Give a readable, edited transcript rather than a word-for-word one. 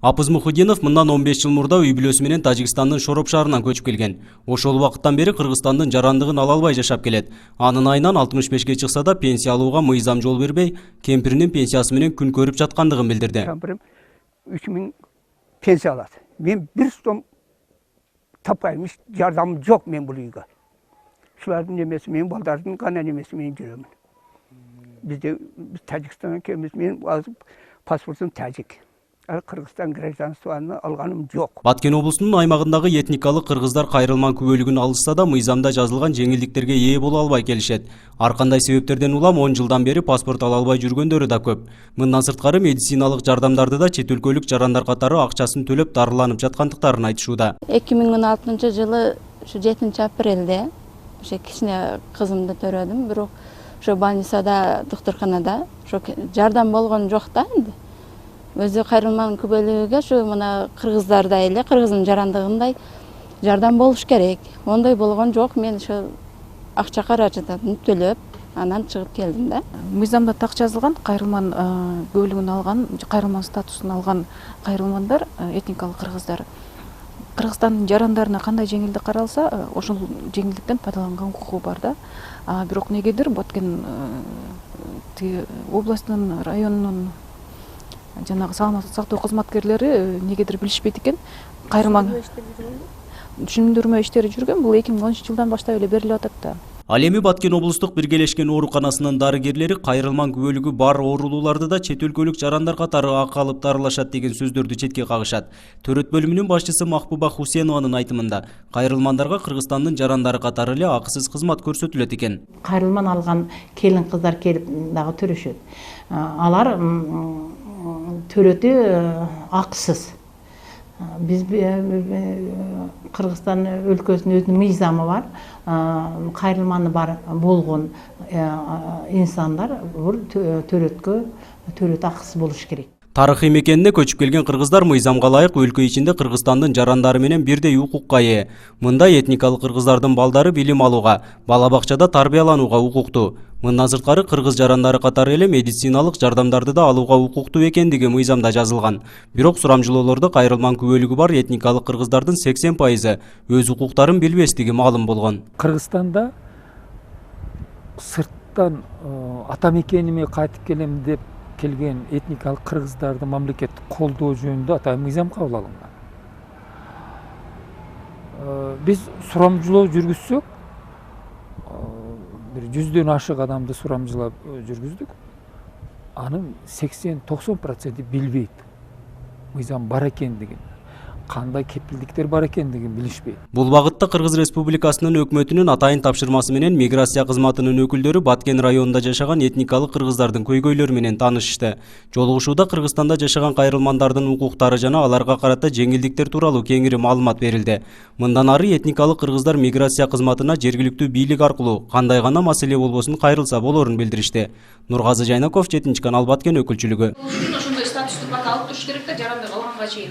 Апыз Мухудинов мындан 15 жыл мурда үй бүлөсү менен Тажикстандын Шороп шаарынан көчүп келген. Ошол убакыттан бери Кыргызстандын жарандыгын ала албай жашап келет. Анын айынан 65 чыкса да пенсия алууга мыйзам жол бербей, кемпиринин пенсиясы менен күн көрүп жаткандыгын билдирди. Кемпирим 3000 пенсия алат. Мен бир сом таппайм, жардамым жок мен бул үйгө. Шулардын немеси мен балдардын гана немеси мен жүрөмүн. Bizde Tacikistan'a kelmiş, benim pasportum Tacik. Kırgızstan гражданствоны алганым жок. Баткен облусунун аймагындагы этникалык кыргыздар кайрылман күбөлүгүн алышса да мыйзамда жазылган жеңилдиктерге ээ боло албай келишет. Ар кандай себептерден улам 10 жылдан бери паспорт ала албай жүргөндөрү да көп. Мындан сырткары медициналык жардамдарды да чет өлкөлүк жарандар катары акчасын төлөп дарыланып жаткандыктарын айтышууда. 2016 жылы 7 апрелде кичине кызымды төрөдүм, бирок şu больницада, доктурканада жардам болгон жок да энди. Өзү кайрылман күбөлүгүгө şu мына кыргыздардай эле, кыргыздын жарандыгындай жардам болуш керек. Ондой болгон жок. Мен şu акча каражатын төлөп, анан чыгып келдим да. Мыйзамда так жазылган, кайрылман күбөлүгүн алган, кайрылман статусун алган кайрылмандар, этникалык кыргыздар. Кыргызстандын жарандарына кандай жеңилдик каралса, ошол жеңилдиктен пайдаланган укугу бар да. Бирок негедир Баткен областын, районунун жанагы саламаттык сактоо кызматкерлери негедир билишпейт экен. Кайрылман түшүндүрмө иштери жүргөн, бул 2013 жылдан баштап эле берилип атат да. Ал эми Баткен облустук биргелешкен ооруканасынын дарыгерлери кайрылман күбөлүгү бар оорулууларды да чет өлкөлүк жарандар катары акы алып дарылашат деген сөздөрдү четке кагышат. Төрөт бөлүмүнүн башчысы Махбуба Хусенованын айтымында кайрылмандарга Кыргызстандын жарандары катары эле акысыз кызмат көрсөтүлөт экен. Кайрылман алган келин кыздар келип дагы төрөшөт. Алар төрөтү акысыз. Biz Kırgızstan өлкөсүнүн өзүнүн мыйзамы бар. Кайрылманы бар болгон инсандар бул төрөт акысы болуш керек. Тарыхый мекенине көчүп келген кыргыздар мыйзамга ылайык өлкө ичинде Кыргызстандын жарандары менен бирдей укукка ээ. Мында этникалык кыргыздардын балдары билим алууга, бала бакчада тарбияланууга укуктуу. Мындан сырткары кыргыз жарандары катары эле медициналык жардамдарды да алууга укуктуу экендиги мыйзамда жазылган. Бирок сурамжылоолордо кайрылман күбөлүгү бар этникалык кыргыздардын 80% өз укуктарын билбестиги маалым болгон. Кыргызстанда сырттан ата мекениме кайтып келем деп келген этникалык кыргыздарды мамлекеттик колдоо жөнүндө атайын мыйзам кабыл алынган. Биз сурамжылоо жүргүзсөк, бир 100дөн ашык адамды сурамжылап жүргүздүк. Анын 80-90% билбейт. Мыйзам бар экендигин, кандай кепилдиктер бар экендигин билишпейт. Бул багытта Кыргыз Республикасынын өкмөтүнүн атайын тапшырмасы менен миграция кызматынын өкүлдөрү Баткен районунда жашаган этникалык кыргыздардын көйгөйлөрү менен таанышышты. Жолугушууда Кыргызстанда жашаган кайрылмандардын укуктары жана аларга карата жеңилдиктер тууралуу кеңири маалымат берилди. Мындан ары этникалык кыргыздар миграция кызматына жергиликтүү бийлик аркылуу кандай гана маселе болбосун кайрылса болорун билдиришти. Нургазы Жайнаков, 7 канал Баткен өкүлчүлүгү. Ошондой статусту бак алып туруш керек да, жарандык алганга чейин.